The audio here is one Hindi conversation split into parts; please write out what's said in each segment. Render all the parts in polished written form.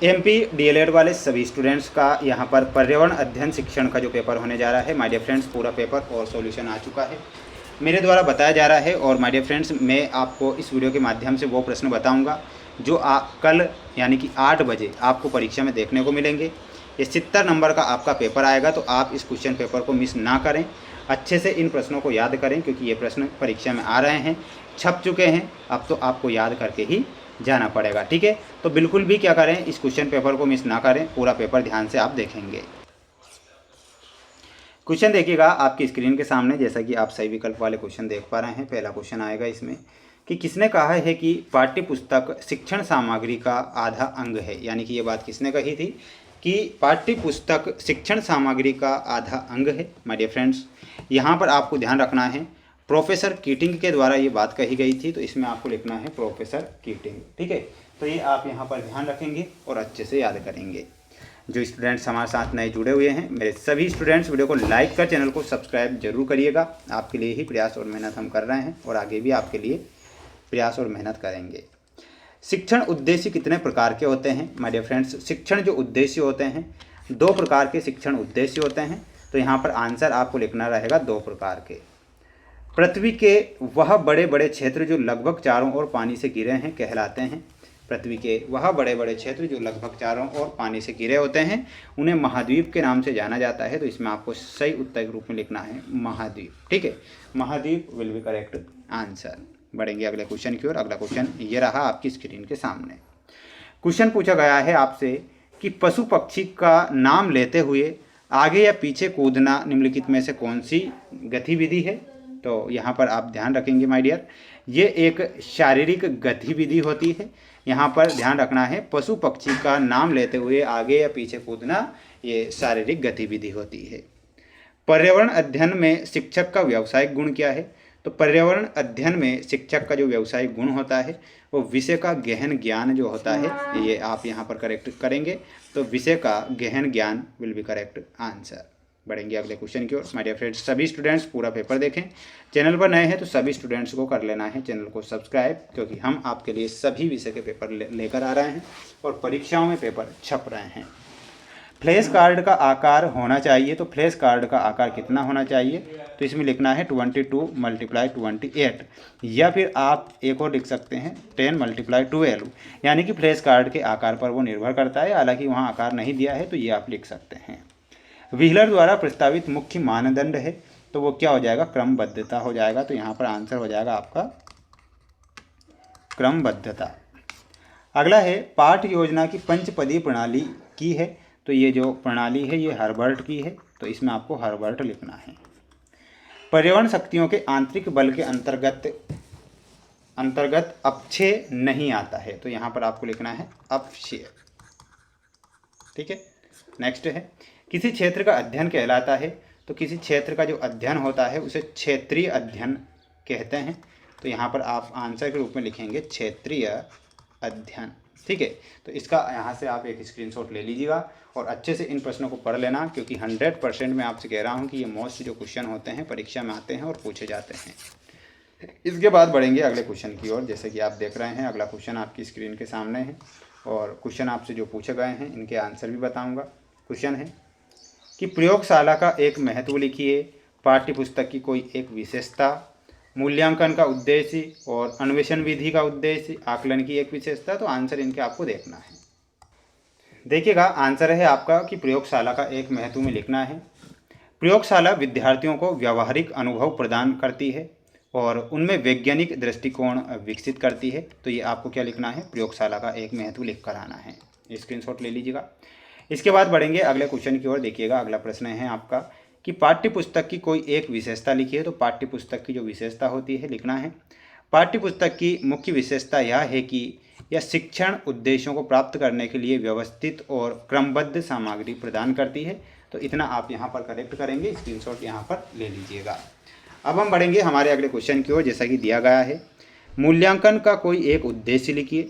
एमपी डीएलएड वाले सभी स्टूडेंट्स का यहाँ पर पर्यावरण अध्ययन शिक्षण का जो पेपर होने जा रहा है माय डियर फ्रेंड्स, पूरा पेपर और सॉल्यूशन आ चुका है, मेरे द्वारा बताया जा रहा है। और माय डियर फ्रेंड्स, मैं आपको इस वीडियो के माध्यम से वो प्रश्न बताऊंगा जो आप कल यानी कि 8 बजे आपको परीक्षा में देखने को मिलेंगे। ये 70 नंबर का आपका पेपर आएगा, तो आप इस क्वेश्चन पेपर को मिस ना करें, अच्छे से इन प्रश्नों को याद करें, क्योंकि ये प्रश्न परीक्षा में आ रहे हैं, छप चुके हैं, अब तो आपको याद करके ही जाना पड़ेगा। ठीक है, तो बिल्कुल भी क्या करें, इस क्वेश्चन पेपर को मिस ना करें, पूरा पेपर ध्यान से आप देखेंगे। क्वेश्चन देखिएगा आपकी स्क्रीन के सामने, जैसा कि आप सही विकल्प वाले क्वेश्चन देख पा रहे हैं। पहला क्वेश्चन आएगा इसमें कि किसने कहा है कि पाठ्य पुस्तक शिक्षण सामग्री का आधा अंग है। यानी कि ये बात किसने कही थी कि पाठ्य पुस्तक शिक्षण सामग्री का आधा अंग है। माय डियर फ्रेंड्स, यहाँ पर आपको ध्यान रखना है, प्रोफेसर कीटिंग के द्वारा ये बात कही गई थी, तो इसमें आपको लिखना है प्रोफेसर कीटिंग। ठीक है, तो ये आप यहाँ पर ध्यान रखेंगे और अच्छे से याद करेंगे। जो स्टूडेंट्स हमारे साथ नए जुड़े हुए हैं, मेरे सभी स्टूडेंट्स वीडियो को लाइक कर चैनल को सब्सक्राइब जरूर करिएगा। आपके लिए ही प्रयास और मेहनत हम कर रहे हैं और आगे भी आपके लिए प्रयास और मेहनत करेंगे। शिक्षण उद्देश्य कितने प्रकार के होते हैं माय डियर फ्रेंड्स? शिक्षण जो उद्देश्य होते हैं, 2 प्रकार के शिक्षण उद्देश्य होते हैं। तो यहाँ पर आंसर आपको लिखना रहेगा 2 प्रकार के। पृथ्वी के वह बड़े बड़े क्षेत्र जो लगभग चारों ओर पानी से घिरे हैं कहलाते हैं। पृथ्वी के वह बड़े बड़े क्षेत्र जो लगभग चारों ओर पानी से घिरे होते हैं उन्हें महाद्वीप के नाम से जाना जाता है। तो इसमें आपको सही उत्तर के रूप में लिखना है महाद्वीप। ठीक है, महाद्वीप विल बी करेक्ट आंसर। बढ़ेंगे अगले क्वेश्चन की ओर। अगला क्वेश्चन ये रहा आपकी स्क्रीन के सामने। क्वेश्चन पूछा गया है आपसे कि पशु पक्षी का नाम लेते हुए आगे या पीछे कूदना निम्नलिखित में से कौन सी गतिविधि है? तो यहाँ पर आप ध्यान रखेंगे माय डियर, ये एक शारीरिक गतिविधि होती है। यहाँ पर ध्यान रखना है, पशु पक्षी का नाम लेते हुए आगे या पीछे कूदना ये शारीरिक गतिविधि होती है। पर्यावरण अध्ययन में शिक्षक का व्यावसायिक गुण क्या है? तो पर्यावरण अध्ययन में शिक्षक का जो व्यावसायिक गुण होता है वो विषय का गहन ज्ञान जो होता है, ये आप यहाँ पर करेक्ट करेंगे। तो विषय का गहन ज्ञान विल बी करेक्ट आंसर। बढ़ेंगे अगले क्वेश्चन की ओर। माय डियर फ्रेंड्स, सभी स्टूडेंट्स पूरा पेपर देखें। चैनल पर नए हैं तो सभी स्टूडेंट्स को कर लेना है चैनल को सब्सक्राइब, क्योंकि हम आपके लिए सभी विषय के पेपर लेकर आ रहे हैं और परीक्षाओं में पेपर छप रहे हैं। फ्लैश कार्ड का आकार होना चाहिए, तो फ्लैश कार्ड का आकार कितना होना चाहिए? तो इसमें लिखना है 22 × 28, या फिर आप एक और लिख सकते हैं 10 × 12, यानी कि फ्लैश कार्ड के आकार पर वो निर्भर करता है। हालांकि वहाँ आकार नहीं दिया है, तो ये आप लिख सकते हैं। व्हीलर द्वारा प्रस्तावित मुख्य मानदंड है, तो वो क्या हो जाएगा? क्रमबद्धता हो जाएगा। तो यहाँ पर आंसर हो जाएगा आपका क्रमबद्धता। अगला है पाठ्य योजना की पंचपदी प्रणाली की है, तो ये जो प्रणाली है ये हर्बर्ट की है, तो इसमें आपको हर्बर्ट लिखना है। पर्यावरण शक्तियों के आंतरिक बल के अंतर्गत अपक्षय नहीं आता है, तो यहाँ पर आपको लिखना है अपक्षय। ठीक है, नेक्स्ट है किसी क्षेत्र का अध्ययन कहलाता है, तो किसी क्षेत्र का जो अध्ययन होता है उसे क्षेत्रीय अध्ययन कहते हैं। तो यहाँ पर आप आंसर के रूप में लिखेंगे क्षेत्रीय अध्ययन। ठीक है, तो इसका यहाँ से आप एक स्क्रीनशॉट ले लीजिएगा और अच्छे से इन प्रश्नों को पढ़ लेना, क्योंकि 100% मैं आपसे कह रहा हूँ कि ये मोस्ट जो क्वेश्चन होते हैं परीक्षा में आते हैं और पूछे जाते हैं। इसके बाद बढ़ेंगे अगले क्वेश्चन की ओर। जैसे कि आप देख रहे हैं अगला क्वेश्चन आपकी स्क्रीन के सामने है और क्वेश्चन आपसे जो पूछे गए हैं इनके आंसर भी बताऊँगा। क्वेश्चन है कि प्रयोगशाला का एक महत्व लिखिए, पाठ्य पुस्तक की कोई एक विशेषता, मूल्यांकन का उद्देश्य और अन्वेषण विधि का उद्देश्य, आकलन की एक विशेषता। तो आंसर इनके आपको देखना है। देखिएगा आंसर है आपका कि प्रयोगशाला का एक महत्व में लिखना है। प्रयोगशाला विद्यार्थियों को व्यावहारिक अनुभव प्रदान करती है और उनमें वैज्ञानिक दृष्टिकोण विकसित करती है। तो ये आपको क्या लिखना है? प्रयोगशाला का एक महत्व लिख कर आना है। स्क्रीनशॉट ले लीजिएगा। इसके बाद बढ़ेंगे अगले क्वेश्चन की ओर। देखिएगा अगला प्रश्न है आपका कि पाठ्य पुस्तक की कोई एक विशेषता लिखिए। तो पाठ्य पुस्तक की जो विशेषता होती है लिखना है, पाठ्य पुस्तक की मुख्य विशेषता यह है कि यह शिक्षण उद्देश्यों को प्राप्त करने के लिए व्यवस्थित और क्रमबद्ध सामग्री प्रदान करती है। तो इतना आप यहाँ पर करेक्ट करेंगे, स्क्रीनशॉट यहाँ पर ले लीजिएगा। अब हम बढ़ेंगे हमारे अगले क्वेश्चन की ओर, जैसा कि दिया गया है, मूल्यांकन का कोई एक उद्देश्य लिखिए।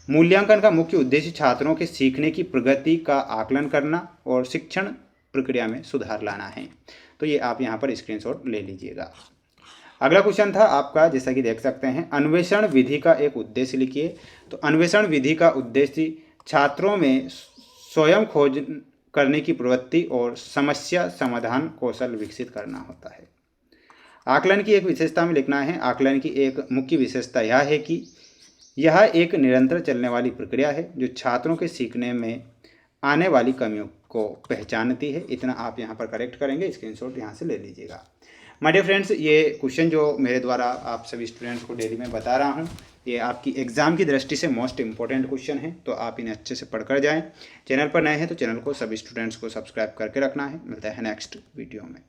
मूल्यांकन का मुख्य उद्देश्य छात्रों के सीखने की प्रगति का आकलन करना और शिक्षण प्रक्रिया में सुधार लाना है। तो ये आप यहाँ पर स्क्रीनशॉट ले लीजिएगा। अगला क्वेश्चन था आपका, जैसा कि देख सकते हैं, अन्वेषण विधि का एक उद्देश्य लिखिए। तो अन्वेषण विधि का उद्देश्य छात्रों में स्वयं खोज करने की प्रवृत्ति और समस्या समाधान कौशल विकसित करना होता है। आकलन की एक विशेषता में लिखना है, आकलन की एक मुख्य विशेषता यह है कि यह एक निरंतर चलने वाली प्रक्रिया है जो छात्रों के सीखने में आने वाली कमियों को पहचानती है। इतना आप यहाँ पर करेक्ट करेंगे, स्क्रीनशॉट यहाँ से ले लीजिएगा। माय डियर फ्रेंड्स, ये क्वेश्चन जो मेरे द्वारा आप सभी स्टूडेंट्स को डेली में बता रहा हूँ, ये आपकी एग्ज़ाम की दृष्टि से मोस्ट इंपॉर्टेंट क्वेश्चन है, तो आप इन्हें अच्छे से पढ़कर जाएं। चैनल पर नए हैं तो चैनल को सभी स्टूडेंट्स को सब्सक्राइब करके रखना है। मिलता है नेक्स्ट वीडियो में।